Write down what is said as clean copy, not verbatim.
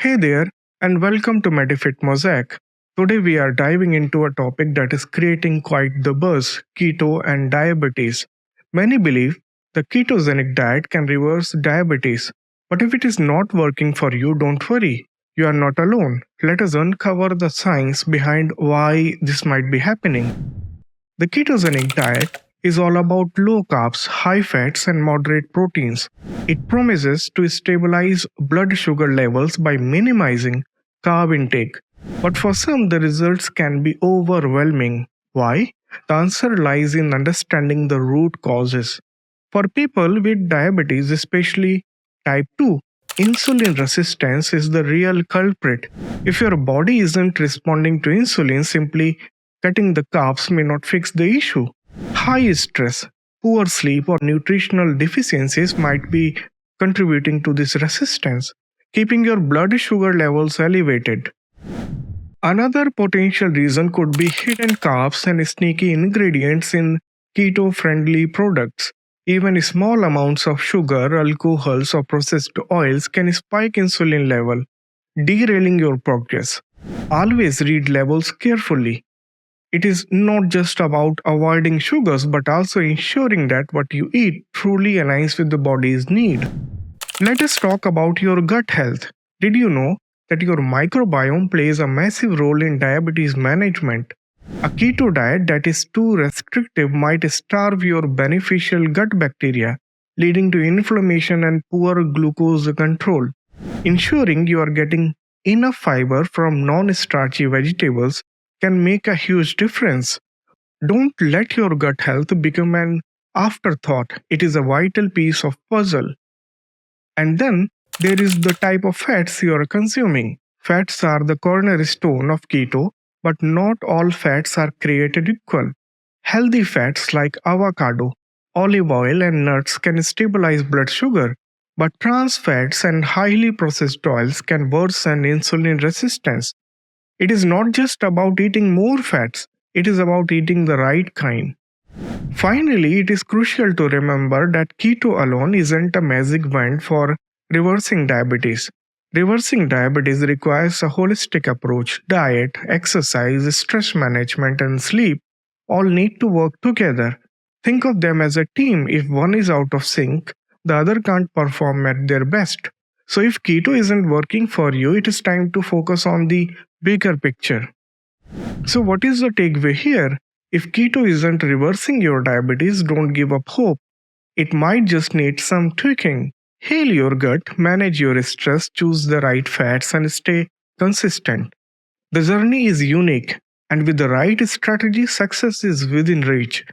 Hey there, and welcome to Medifit Mosaic. Today we are diving into a topic that is creating quite the buzz: keto and diabetes. Many believe the ketogenic diet can reverse diabetes, but if it is not working for you, don't worry. You are not alone. Let us uncover the science behind why this might be happening. The ketogenic diet is all about low carbs, high fats, and moderate proteins. It promises to stabilize blood sugar levels by minimizing carb intake. But for some, the results can be overwhelming. Why? The answer lies in understanding the root causes. For people with diabetes, especially type 2, insulin resistance is the real culprit. If your body isn't responding to insulin, simply cutting the carbs may not fix the issue. High stress, poor sleep, or nutritional deficiencies might be contributing to this resistance, keeping your blood sugar levels elevated. Another potential reason could be hidden carbs and sneaky ingredients in keto friendly products. Even small amounts of sugar, alcohols, or processed oils can spike insulin level, derailing your progress. Always read labels carefully. It is not just about avoiding sugars but also ensuring that what you eat truly aligns with the body's need. Let us talk about your gut health. Did you know that your microbiome plays a massive role in diabetes management? A keto diet that is too restrictive might starve your beneficial gut bacteria, leading to inflammation and poor glucose control. Ensuring you are getting enough fiber from non starchy vegetables can make a huge difference. Don't let your gut health become an afterthought. It is a vital piece of puzzle. And then there is the type of fats you are consuming. Fats are the cornerstone of keto, but not all fats are created equal. Healthy fats like avocado, olive oil, and nuts can stabilize blood sugar, but trans fats and highly processed oils can worsen insulin resistance. It is not just about eating more fats, it is about eating the right kind. Finally, it is crucial to remember that keto alone isn't a magic wand for reversing diabetes. Reversing diabetes requires a holistic approach. Diet, exercise, stress management, and sleep all need to work together. Think of them as a team. If one is out of sync, the other can't perform at their best. So, if keto isn't working for you, it is time to focus on the bigger picture. So, what is the takeaway here? If keto isn't reversing your diabetes, don't give up hope. It might just need some tweaking. Heal your gut, manage your stress, choose the right fats, and stay consistent. The journey is unique, and with the right strategy, success is within reach.